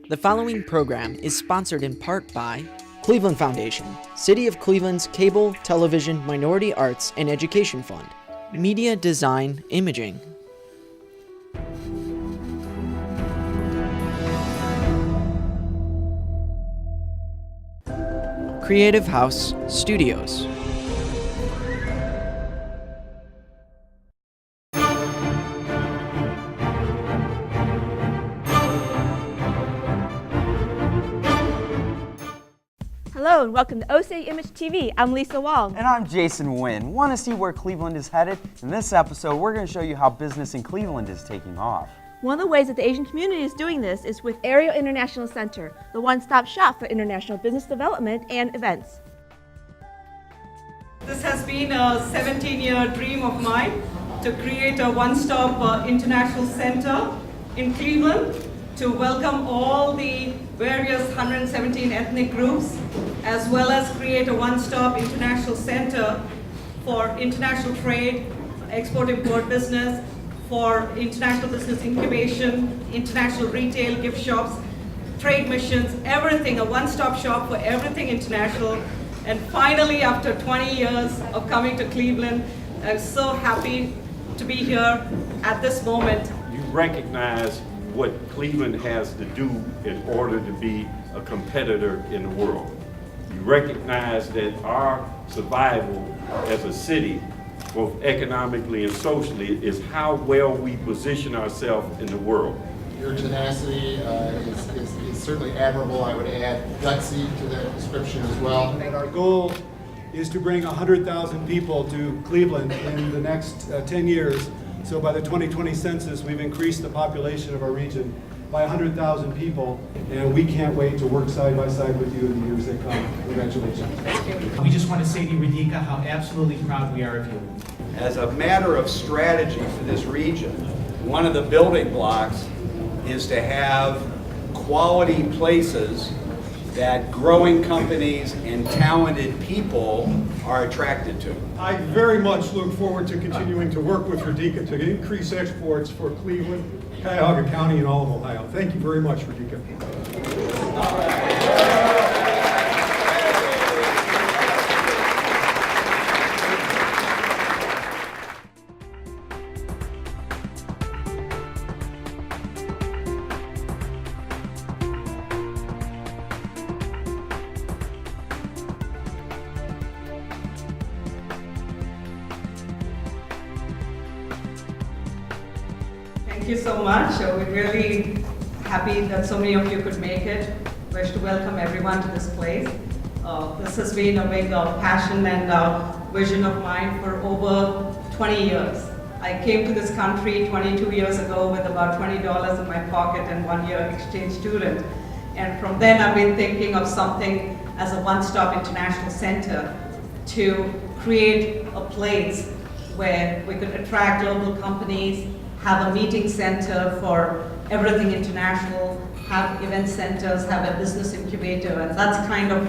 The following program is sponsored in part by Cleveland Foundation, City of Cleveland's Cable, Television, Minority Arts, and Education Fund, Media Design Imaging, Creative House Studios. Hello and welcome to OCA Image TV. I'm Lisa Wall. And I'm Jason Nguyen. Want to see where Cleveland is headed? In this episode, we're going to show you how business in Cleveland is taking off. One of the ways that the Asian community is doing this is with Ariel International Center, the one-stop shop for international business development and events. This has been a 17-year dream of mine to create a one-stop international center in Cleveland to welcome all the various 117 ethnic groups, as well as create a one-stop international center for international trade, export-import business, for international business incubation, international retail, gift shops, trade missions, everything, a one-stop shop for everything international. And finally, after 20 years of coming to Cleveland, I'm so happy to be here at this moment. You recognize what Cleveland has to do in order to be a competitor in the world. You recognize that our survival as a city, both economically and socially, is how well we position ourselves in the world. Your tenacity is certainly admirable. I would add gutsy to that description as well. And our goal is to bring 100,000 people to Cleveland in the next 10 years. So by the 2020 census, we've increased the population of our region by 100,000 people, and we can't wait to work side by side with you in the years that come. Congratulations. We just want to say to you, Radhika, how absolutely proud we are of you. As a matter of strategy for this region, one of the building blocks is to have quality places that growing companies and talented people are attracted to. I very much look forward to continuing to work with Radhika to increase exports for Cleveland, Cuyahoga County, and all of Ohio. Thank you very much, Radhika. Thank you so much. We're really happy that so many of you could make it. Wish to welcome everyone to this place. This has been a big passion and vision of mine for over 20 years. I came to this country 22 years ago with about $20 in my pocket and 1-year exchange student. And from then I've been thinking of something as a one-stop international center to create a place where we could attract global companies, have a meeting center for everything international, have event centers, have a business incubator, and that's kind of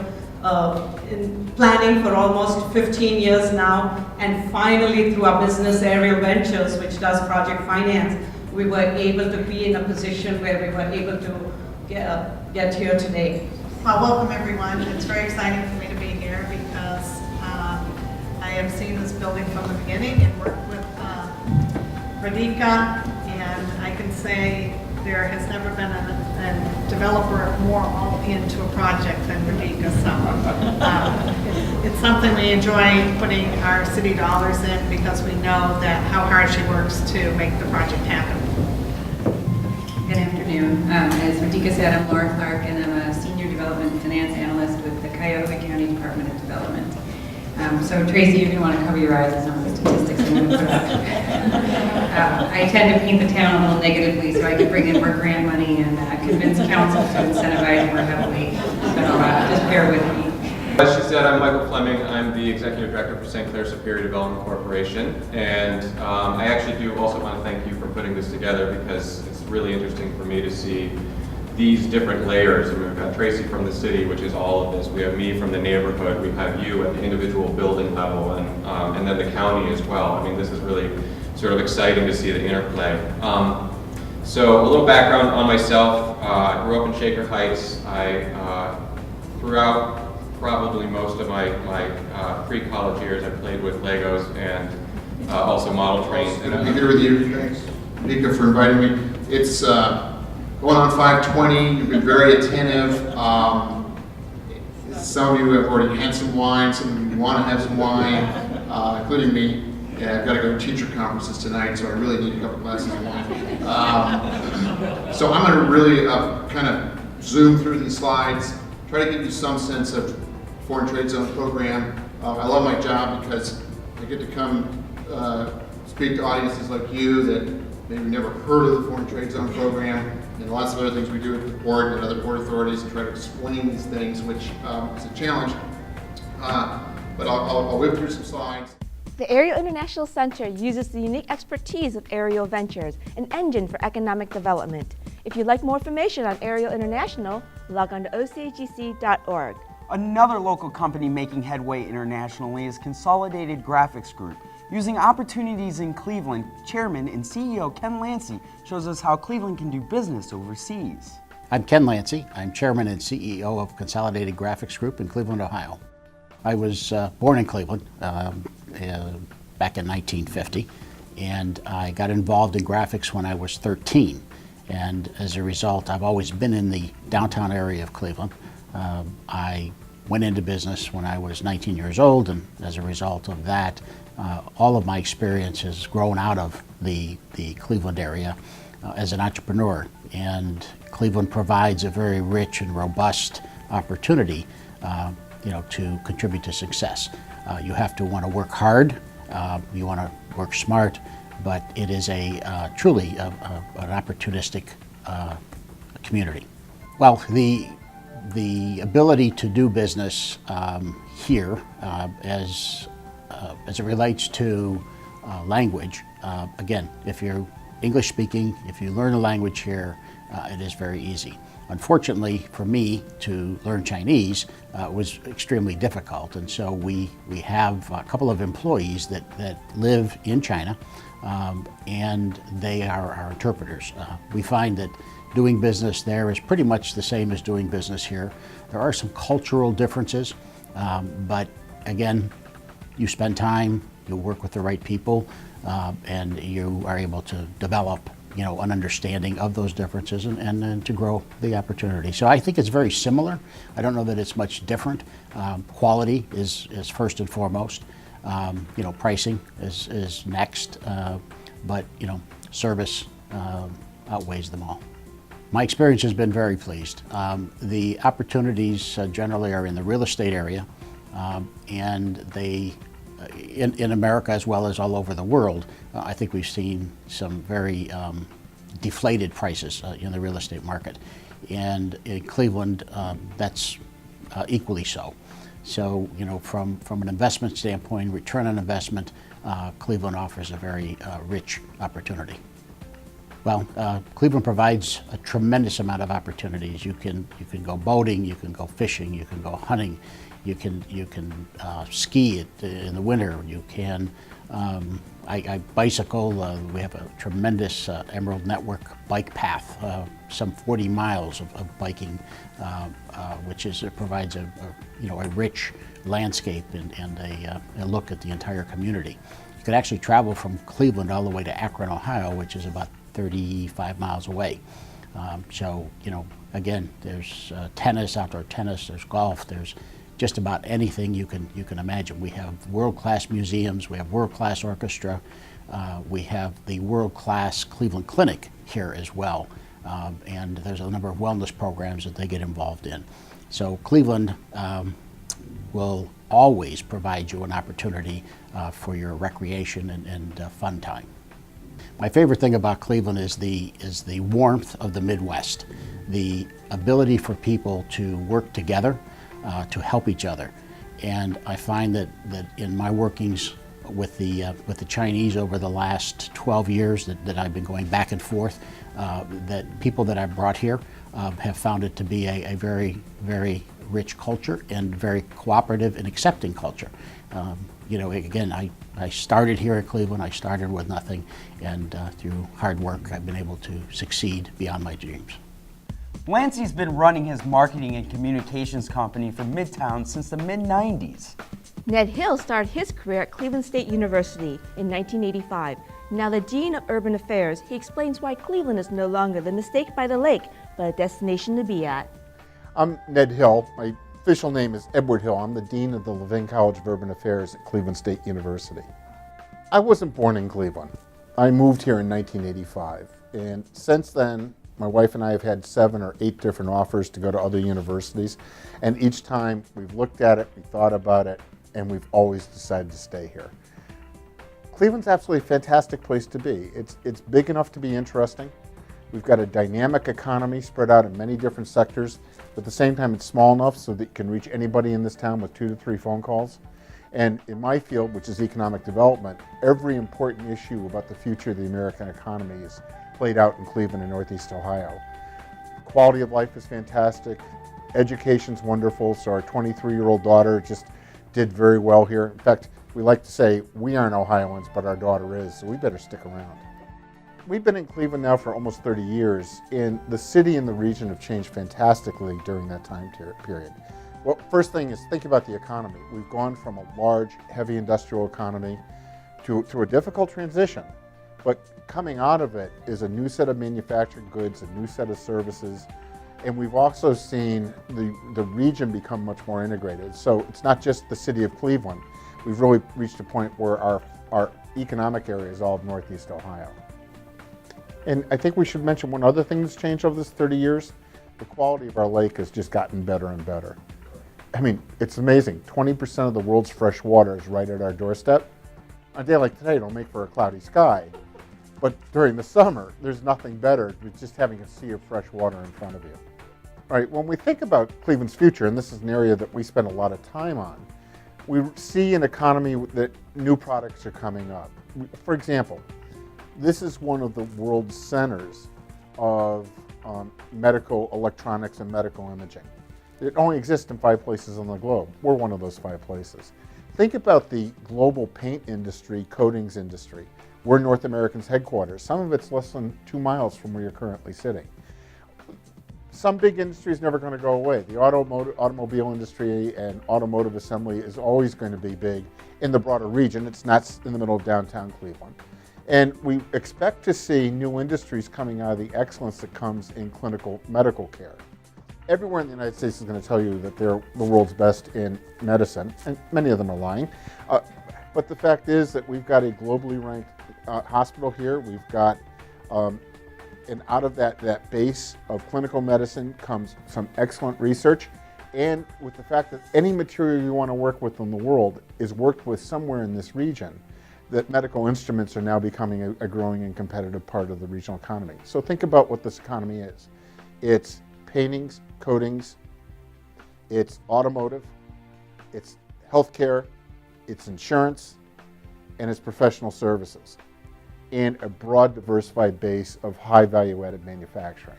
in planning for almost 15 years now. And finally, through our business Ariel Ventures, which does project finance, we were able to be in a position where we were able to get here today. Well, welcome everyone. It's very exciting for me to be here because I have seen this building from the beginning and worked with Radhika, and I can say there has never been a developer more all into a project than Radhika. So it's something we enjoy putting our city dollars in because we know that how hard she works to make the project happen. Good afternoon. As Radhika said, I'm Laura Clark, and I'm a senior development finance analyst with the Cuyahoga County Department of Development. So Tracy, you're going to want to cover your eyes on some of the statistics I'm going to put up. I tend to paint the town a little negatively so I can bring in more grant money and convince council to incentivize more heavily. So just bear with me. As she said, I'm Michael Fleming. I'm the Executive Director for St. Clair Superior Development Corporation. And I actually do also want to thank you for putting this together because it's really interesting for me to see these different layers. I mean, we've got Tracy from the city, which is all of this. We have me from the neighborhood. We have you at the individual building level, and then the county as well. I mean, this is really sort of exciting to see the interplay. So a little background on myself. grew up in Shaker Heights. Throughout probably most of my pre-college years, I played with Legos and also model trains. Good to be here with you. Thanks, Nika, for inviting me. It's going on 5:20. You've been very attentive. Some of you have already had some wine. Some of you want to have some wine, including me. Yeah, I've got to go to teacher conferences tonight, so I really need a couple glasses of wine. So I'm going to really kind of zoom through these slides, try to give you some sense of foreign trade zone program. I love my job because I get to come speak to audiences like you that maybe never heard of the foreign trade zone program, and lots of other things we do at the port and other port authorities, and try to explain these things, which is a challenge. But I'll whip through some slides. The Ariel International Center uses the unique expertise of Ariel Ventures, an engine for economic development. If you'd like more information on Ariel International, log on to ocagc.org. Another local company making headway internationally is Consolidated Graphics Group. Using opportunities in Cleveland, Chairman and CEO Ken Lancey shows us how Cleveland can do business overseas. I'm Ken Lancey. I'm Chairman and CEO of Consolidated Graphics Group in Cleveland, Ohio. I was born in Cleveland back in 1950, and I got involved in graphics when I was 13. And as a result, I've always been in the downtown area of Cleveland. I went into business when I was 19 years old, and as a result of that, all of my experience has grown out of the Cleveland area as an entrepreneur. And Cleveland provides a very rich and robust opportunity to contribute to success. You have to want to work hard, you want to work smart, but it is truly an opportunistic community. Well, the ability to do business here, as it relates to language, again, if you're English speaking, if you learn a language here, it is very easy. Unfortunately for me, to learn Chinese was extremely difficult, and so we have a couple of employees that live in China, and they are our interpreters. We find that doing business there is pretty much the same as doing business here. There are some cultural differences, but again, you spend time, you work with the right people, and you are able to develop an understanding of those differences and then to grow the opportunity. So I think it's very similar. I don't know that it's much different. Quality is first and foremost. Pricing is next, but service outweighs them all. My experience has been very pleased. The opportunities generally are in the real estate area, and they, in America as well as all over the world, I think we've seen some very deflated prices in the real estate market. And in Cleveland, that's equally so. So, from an investment standpoint, return on investment, Cleveland offers a very rich opportunity. Well, Cleveland provides a tremendous amount of opportunities. You can go boating, you can go fishing, you can go hunting, you can ski in the winter. You can I bicycle. We have a tremendous Emerald Network bike path, some 40 miles of biking, which provides a rich landscape and a look at the entire community. You could actually travel from Cleveland all the way to Akron, Ohio, which is about 35 miles away. So, again, there's tennis, outdoor tennis, there's golf, there's just about anything you can imagine. We have world-class museums, we have world-class orchestra, we have the world-class Cleveland Clinic here as well, and there's a number of wellness programs that they get involved in. So Cleveland will always provide you an opportunity for your recreation and fun time. My favorite thing about Cleveland is the warmth of the Midwest, the ability for people to work together, to help each other. And I find that in my workings with the Chinese over the last 12 years that I've been going back and forth, that people that I've brought here have found it to be a very, very rich culture and very cooperative and accepting culture. Again, I started here at Cleveland, I started with nothing, and through hard work I've been able to succeed beyond my dreams. Lancey's been running his marketing and communications company for Midtown since the mid-90s. Ned Hill started his career at Cleveland State University in 1985. Now the Dean of Urban Affairs, he explains why Cleveland is no longer the mistake by the lake, but a destination to be at. I'm Ned Hill. My official name is Edward Hill. I'm the Dean of the Levin College of Urban Affairs at Cleveland State University. I wasn't born in Cleveland. I moved here in 1985, and since then, my wife and I have had 7 or 8 different offers to go to other universities, and each time we've looked at it, we thought about it, and we've always decided to stay here. Cleveland's absolutely a fantastic place to be. It's big enough to be interesting. We've got a dynamic economy spread out in many different sectors, but at the same time it's small enough so that you can reach anybody in this town with 2 to 3 phone calls. And in my field, which is economic development, every important issue about the future of the American economy is played out in Cleveland and Northeast Ohio. Quality of life is fantastic. Education's wonderful, so our 23-year-old daughter just did very well here. In fact, we like to say we aren't Ohioans, but our daughter is, so we better stick around. We've been in Cleveland now for almost 30 years, and the city and the region have changed fantastically during that time period. Well, first thing is think about the economy. We've gone from a large, heavy industrial economy to a difficult transition, but coming out of it is a new set of manufactured goods, a new set of services, and we've also seen the region become much more integrated. So it's not just the city of Cleveland. We've really reached a point where our economic area is all of Northeast Ohio. And I think we should mention one other thing that's changed over this 30 years. The quality of our lake has just gotten better and better. I mean, it's amazing. 20% of the world's fresh water is right at our doorstep. On a day like today, it'll make for a cloudy sky. But during the summer, there's nothing better than just having a sea of fresh water in front of you. All right, when we think about Cleveland's future, and this is an area that we spend a lot of time on, we see an economy that new products are coming up. For example, this is one of the world's centers of medical electronics and medical imaging. It only exists in 5 places on the globe. We're one of those 5 places. Think about the global paint industry, coatings industry. We're North America's headquarters. Some of it's less than 2 miles from where you're currently sitting. Some big industry is never going to go away. The automobile industry and automotive assembly is always going to be big in the broader region. It's not in the middle of downtown Cleveland. And we expect to see new industries coming out of the excellence that comes in clinical medical care. Everywhere in the United States is going to tell you that they're the world's best in medicine, and many of them are lying. But the fact is that we've got a globally ranked hospital here. We've got, and out of that base of clinical medicine comes some excellent research. And with the fact that any material you want to work with in the world is worked with somewhere in this region, that medical instruments are now becoming a growing and competitive part of the regional economy. So think about what this economy is. It's paintings, coatings, it's automotive, it's healthcare, it's insurance, and it's professional services, and a broad, diversified base of high value-added manufacturing.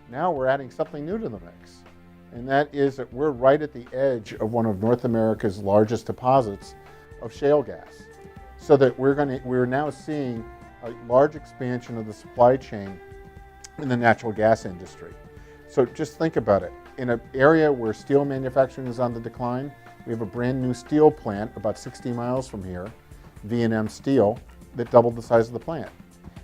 Now we're adding something new to the mix, and that is that we're right at the edge of one of North America's largest deposits of shale gas. So that we're now seeing a large expansion of the supply chain in the natural gas industry. So just think about it. In an area where steel manufacturing is on the decline, we have a brand new steel plant about 60 miles from here, V&M Steel, that doubled the size of the plant.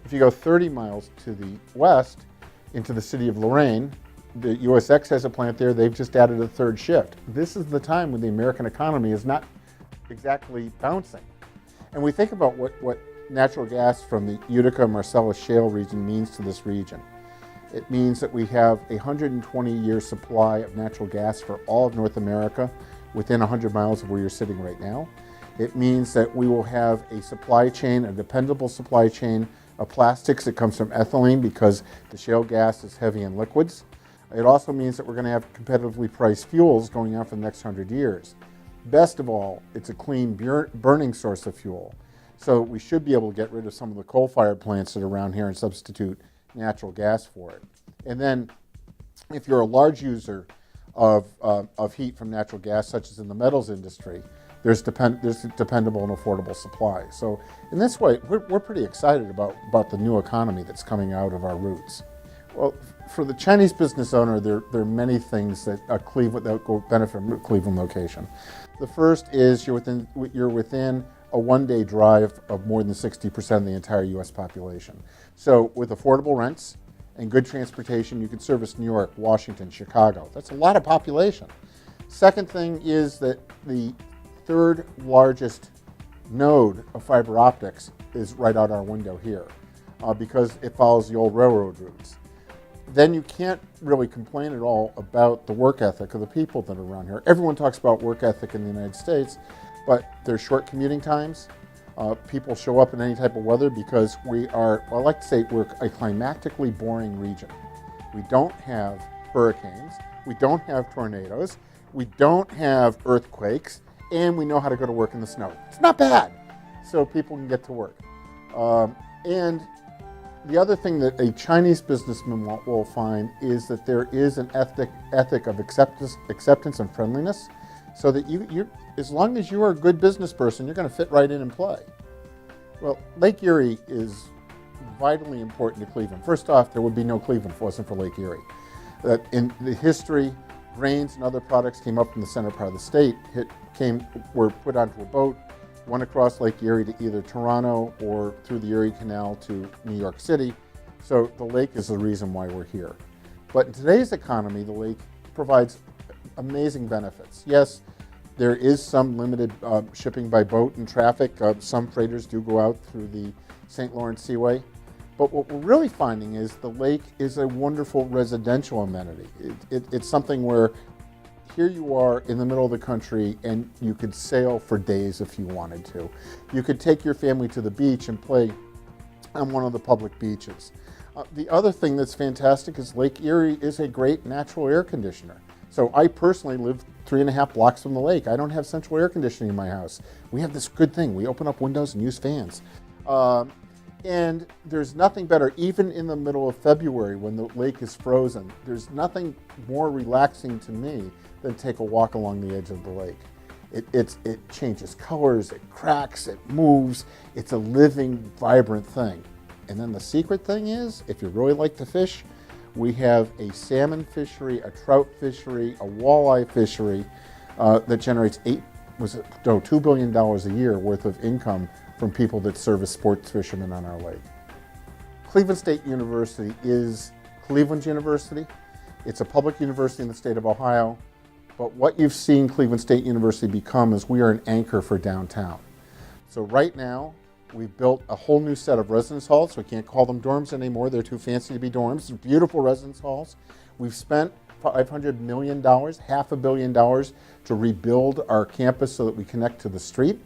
If you go 30 miles to the west into the city of Lorraine, the USX has a plant there. They've just added a 3rd shift. This is the time when the American economy is not exactly bouncing. And we think about what natural gas from the Utica Marcellus shale region means to this region. It means that we have a 120-year supply of natural gas for all of North America within 100 miles of where you're sitting right now. It means that we will have a supply chain, a dependable supply chain of plastics that comes from ethylene because the shale gas is heavy in liquids. It also means that we're going to have competitively priced fuels going on for the next 100 years. Best of all, it's a clean burning source of fuel. So we should be able to get rid of some of the coal-fired plants that are around here and substitute natural gas for it. And then if you're a large user of heat from natural gas, such as in the metals industry, there's dependable and affordable supply. So in this way, we're pretty excited about the new economy that's coming out of our roots. Well, for the Chinese business owner, there are many things that go benefit from a Cleveland location. The first is you're within a one-day drive of more than 60% of the entire U.S. population. So with affordable rents and good transportation, you can service New York, Washington, Chicago. That's a lot of population. Second thing is that the third largest node of fiber optics is right out our window here because it follows the old railroad routes. Then you can't really complain at all about the work ethic of the people that are around here. Everyone talks about work ethic in the United States, but there's short commuting times. People show up in any type of weather because I like to say we're a climatically boring region. We don't have hurricanes, we don't have tornadoes, we don't have earthquakes, and we know how to go to work in the snow. It's not bad, so people can get to work. And the other thing that a Chinese businessman will find is that there is an ethic of acceptance and friendliness, so that you as long as you are a good business person, you're going to fit right in and play. Well, Lake Erie is vitally important to Cleveland. First off, there would be no Cleveland if it wasn't for Lake Erie. In the history, grains and other products came up from the center part of the state, were put onto a boat, went across Lake Erie to either Toronto or through the Erie Canal to New York City. So the lake is the reason why we're here. But in today's economy, the lake provides amazing benefits. Yes, there is some limited shipping by boat and traffic. Some freighters do go out through the St. Lawrence Seaway. But what we're really finding is the lake is a wonderful residential amenity. It's something where here you are in the middle of the country and you could sail for days if you wanted to. You could take your family to the beach and play on one of the public beaches. The other thing that's fantastic is Lake Erie is a great natural air conditioner. So I personally live 3.5 blocks from the lake. I don't have central air conditioning in my house. We have this good thing. We open up windows and use fans. And there's nothing better, even in the middle of February when the lake is frozen, there's nothing more relaxing to me than take a walk along the edge of the lake. It changes colors, it cracks, it moves. It's a living, vibrant thing. And then the secret thing is, if you really like to fish, we have a salmon fishery, a trout fishery, a walleye fishery that generates $2 billion a year worth of income from people that service sports fishermen on our lake. Cleveland State University is Cleveland's university. It's a public university in the state of Ohio, but what you've seen Cleveland State University become is we are an anchor for downtown. So right now, we've built a whole new set of residence halls. We can't call them dorms anymore. They're too fancy to be dorms. They're beautiful residence halls. We've spent $500 million, $500 million to rebuild our campus so that we connect to the street.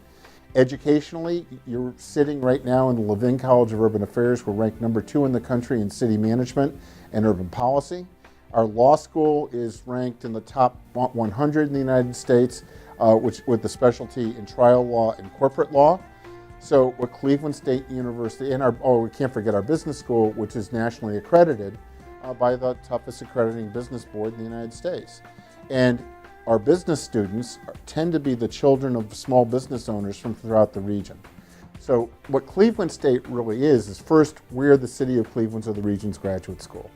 Educationally, you're sitting right now in the Levin College of Urban Affairs. We're ranked #2 in the country in city management and urban policy. Our law school is ranked in the top 100 in the United States, with the specialty in trial law and corporate law. So with Cleveland State University, and we can't forget our business school, which is nationally accredited by the toughest accrediting business board in the United States. And our business students tend to be the children of small business owners from throughout the region. So what Cleveland State really is first, we're the city of Cleveland's or the region's graduate school.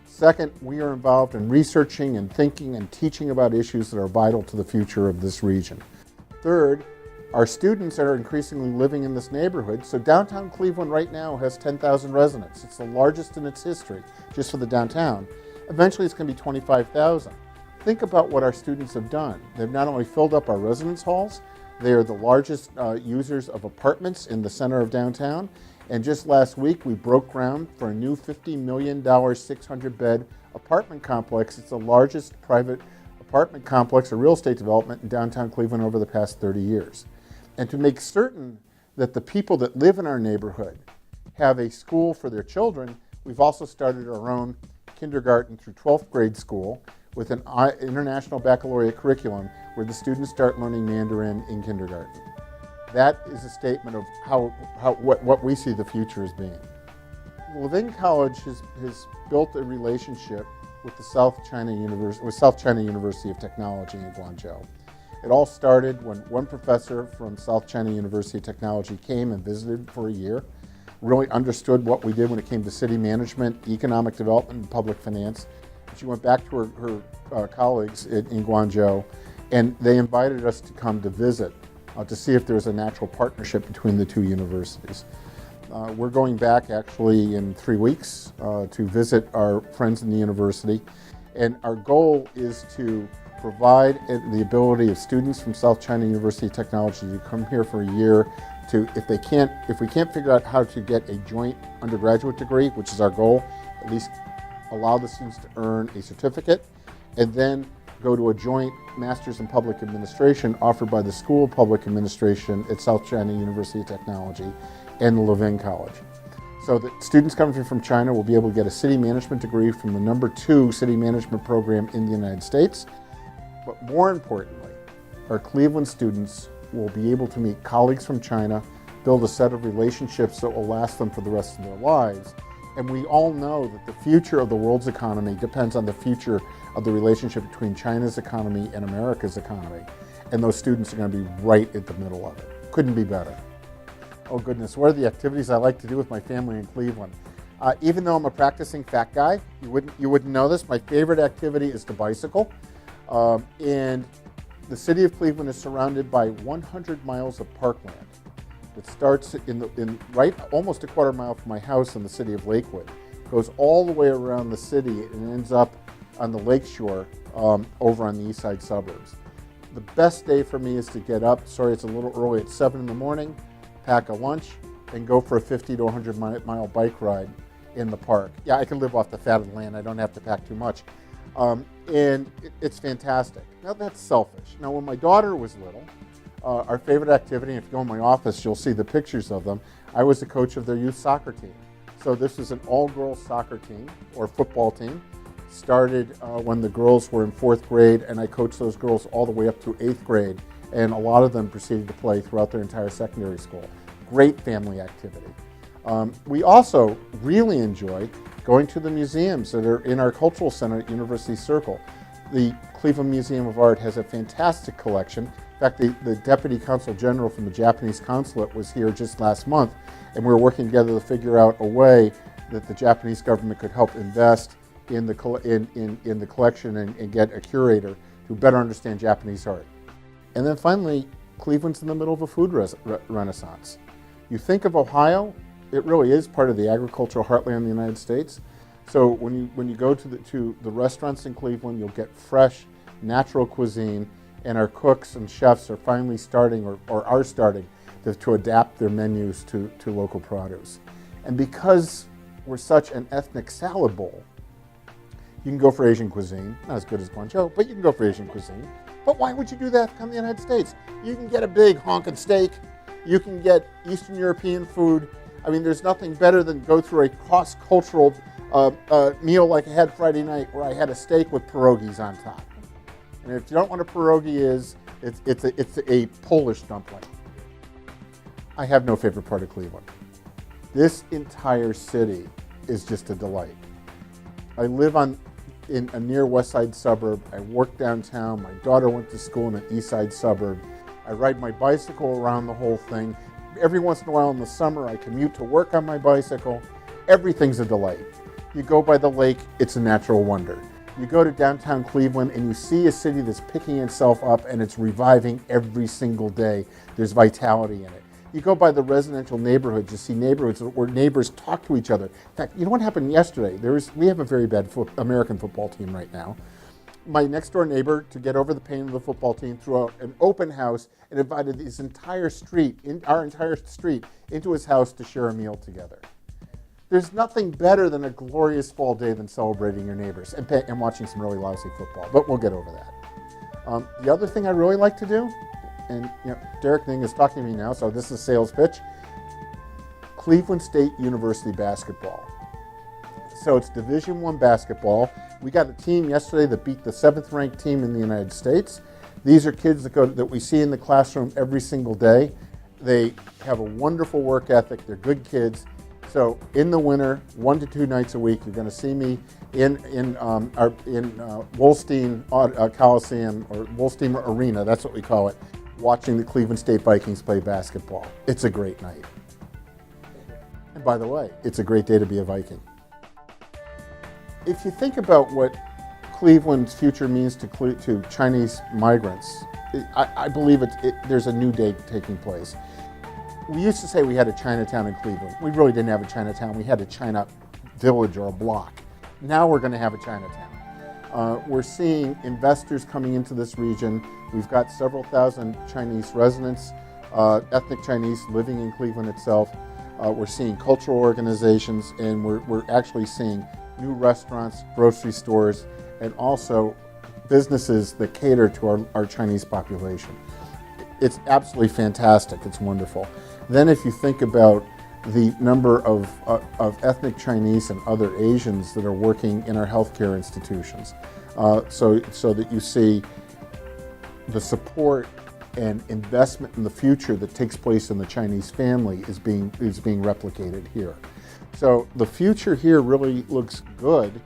Second, we are involved in researching and thinking and teaching about issues that are vital to the future of this region. Third, our students are increasingly living in this neighborhood. So downtown Cleveland right now has 10,000 residents. It's the largest in its history, just for the downtown. Eventually it's going to be 25,000. Think about what our students have done. They've not only filled up our residence halls, they are the largest users of apartments in the center of downtown. And just last week, we broke ground for a new $50 million, 600-bed apartment complex. It's the largest private apartment complex or real estate development in downtown Cleveland over the past 30 years. And to make certain that the people that live in our neighborhood have a school for their children, we've also started our own kindergarten through 12th grade school with an international baccalaureate curriculum where the students start learning Mandarin in kindergarten. That is a statement of what we see the future as being. Levin College has built a relationship with the South China University of Technology in Guangzhou. It all started when one professor from South China University of Technology came and visited for a year. really understood what we did when it came to city management, economic development, and public finance. She went back to her colleagues in Guangzhou, and they invited us to come to visit to see if there's a natural partnership between the two universities. We're going back actually in 3 weeks to visit our friends in the university, and our goal is to provide the ability of students from South China University of Technology to come here for a year to, if we can't figure out how to get a joint undergraduate degree, which is our goal, at least allow the students to earn a certificate, and then go to a joint Master's in Public Administration offered by the School of Public Administration at South China University of Technology and the Levin College. So that students coming from China will be able to get a city management degree from the #2 city management program in the United States. But more importantly, our Cleveland students will be able to meet colleagues from China, build a set of relationships that will last them for the rest of their lives. And we all know that the future of the world's economy depends on the future of the relationship between China's economy and America's economy. And those students are going to be right at the middle of it. Couldn't be better. Oh goodness, what are the activities I like to do with my family in Cleveland? Even though I'm a practicing fat guy, you wouldn't know this, my favorite activity is to bicycle. And the city of Cleveland is surrounded by 100 miles of parkland. It starts right almost a quarter mile from my house in the city of Lakewood, goes all the way around the city and ends up on the lakeshore over on the east side suburbs. The best day for me is to get up, sorry it's a little early, at 7 in the morning, pack a lunch, and go for a 50 to 100 mile bike ride in the park. Yeah, I can live off the fat of the land, I don't have to pack too much. And it's fantastic. Now that's selfish. Now when my daughter was little, our favorite activity, and if you go in my office, you'll see the pictures of them. I was the coach of their youth soccer team. So this is an all-girls soccer team, or football team. Started when the girls were in 4th grade, and I coached those girls all the way up through 8th grade. And a lot of them proceeded to play throughout their entire secondary school. Great family activity. We also really enjoy going to the museums that are in our cultural center at University Circle. The Cleveland Museum of Art has a fantastic collection. In fact, the Deputy Consul General from the Japanese Consulate was here just last month, and we were working together to figure out a way that the Japanese government could help invest in the collection and get a curator to better understand Japanese art. And then finally, Cleveland's in the middle of a food renaissance. You think of Ohio, it really is part of the agricultural heartland of the United States. So when you go to the restaurants in Cleveland, you'll get fresh, natural cuisine, and our cooks and chefs are finally starting, or are starting, to adapt their menus to local produce. And because we're such an ethnic salad bowl, you can go for Asian cuisine, not as good as Guangzhou, but you can go for Asian cuisine. But why would you do that come to the United States? You can get a big honkin' steak, you can get Eastern European food. I mean, there's nothing better than go through a cross-cultural meal like I had Friday night, where I had a steak with pierogies on top. And if you don't know what a pierogi is, it's a Polish dumpling. I have no favorite part of Cleveland. This entire city is just a delight. I live in a near west side suburb. I work downtown. My daughter went to school in an east side suburb. I ride my bicycle around the whole thing. Every once in a while in the summer, I commute to work on my bicycle. Everything's a delight. You go by the lake, it's a natural wonder. You go to downtown Cleveland and you see a city that's picking itself up and it's reviving every single day. There's vitality in it. You go by the residential neighborhoods, you see neighborhoods where neighbors talk to each other. In fact, you know what happened yesterday? We have a very bad American football team right now. My next door neighbor, to get over the pain of the football team, threw out an open house and invited our entire street, into his house to share a meal together. There's nothing better than a glorious fall day than celebrating your neighbors and watching some really lousy football, but we'll get over that. The other thing I really like to do, and Derek Ning is talking to me now, so this is a sales pitch, Cleveland State University basketball. So it's Division I basketball. We got a team yesterday that beat the 7th ranked team in the United States. These are kids that we see in the classroom every single day. They have a wonderful work ethic. They're good kids. So in the winter, 1 to 2 nights a week, you're going to see me in Wolstein Coliseum, or Wolstein Arena, that's what we call it, watching the Cleveland State Vikings play basketball. It's a great night. And by the way, it's a great day to be a Viking. If you think about what Cleveland's future means to Chinese migrants, I believe there's a new day taking place. We used to say we had a Chinatown in Cleveland. We really didn't have a Chinatown. We had a China village or a block. Now we're going to have a Chinatown. We're seeing investors coming into this region. We've got several thousand Chinese residents, ethnic Chinese living in Cleveland itself. We're seeing cultural organizations, and we're actually seeing new restaurants, grocery stores, and also businesses that cater to our Chinese population. It's absolutely fantastic. It's wonderful. Then if you think about the number of ethnic Chinese and other Asians that are working in our healthcare institutions, so that you see the support and investment in the future that takes place in the Chinese family is being replicated here. So the future here really looks good,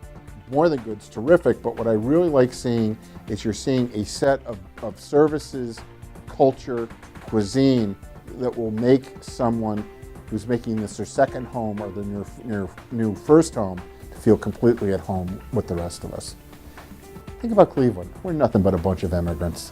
more than good, it's terrific, but what I really like seeing is you're seeing a set of services, culture, cuisine that will make someone who's making this their second home or their new first home to feel completely at home with the rest of us. Think about Cleveland. We're nothing but a bunch of immigrants.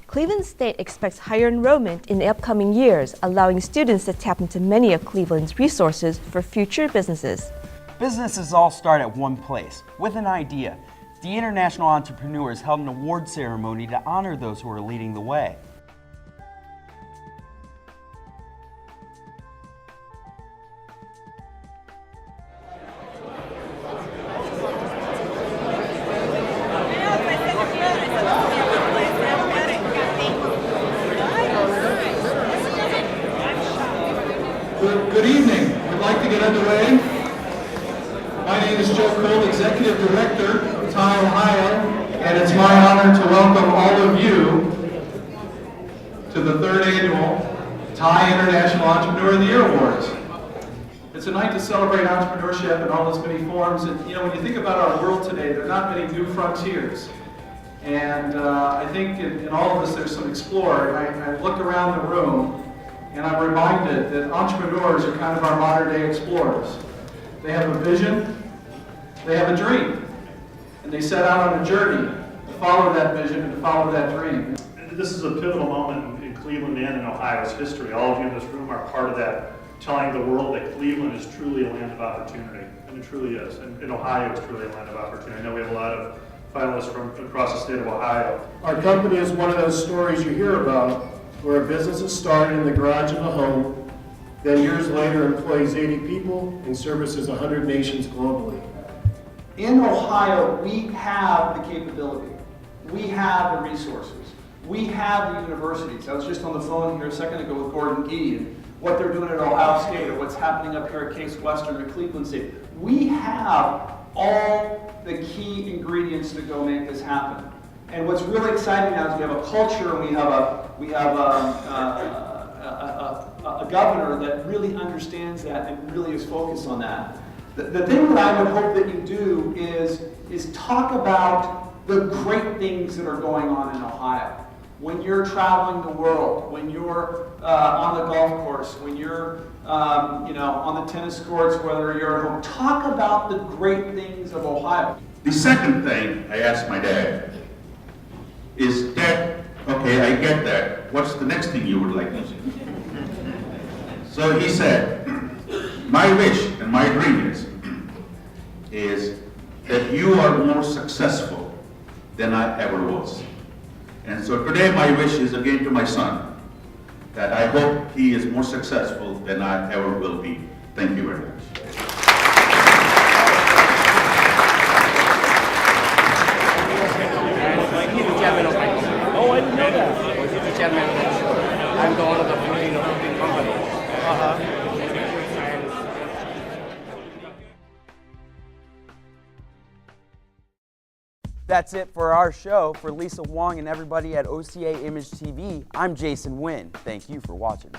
Cleveland State expects higher enrollment in the upcoming years, allowing students to tap into many of Cleveland's resources for future businesses. Businesses all start at one place, with an idea. The International Entrepreneurs held an award ceremony to honor those who are leading the way. Good evening. We'd like to get underway. My name is Joe Cole, Executive Director of TIE Ohio, and it's my honor to welcome all of you to the third annual TIE International Entrepreneur of the Year Awards. It's a night to celebrate entrepreneurship in all its many forms, and you know, when you think about our world today, there are not many new frontiers. And I think in all of us there's some explore, and I look around the room and I'm reminded that entrepreneurs are kind of our modern day explorers. They have a vision, they have a dream, and they set out on a journey to follow that vision and to follow that dream. This is a pivotal moment in Cleveland and in Ohio's history. All of you in this room are part of that, telling the world that Cleveland is truly a land of opportunity, and it truly is. And Ohio is truly a land of opportunity. I know we have a lot of finalists from across the state of Ohio. Our company is one of those stories you hear about, where a business is started in the garage of a home, then years later employs 80 people and services 100 nations globally. In Ohio, we have the capability. We have the resources. We have the universities. I was just on the phone here a second ago with Gordon Gee and what they're doing at Ohio State or what's happening up here at Case Western or Cleveland State. We have all the key ingredients to go make this happen. And what's really exciting now is we have a culture and we have a governor that really understands that and really is focused on that. The thing that I would hope that you do is talk about the great things that are going on in Ohio. When you're traveling the world, when you're on the golf course, when you're on the tennis courts, whether you're at home, talk about the great things of Ohio. The second thing I asked my dad is, Dad, okay, I get that. What's the next thing you would like to see? So he said, my wish and my dream is that you are more successful than I ever was. And so today my wish is again to my son, that I hope he is more successful than I ever will be. Thank you very much. Oh, I didn't know that. He's the chairman. I'm the owner of the holding company. That's it for our show. For Lisa Wong and everybody at OCA Image TV, I'm Jason Nguyen. Thank you for watching.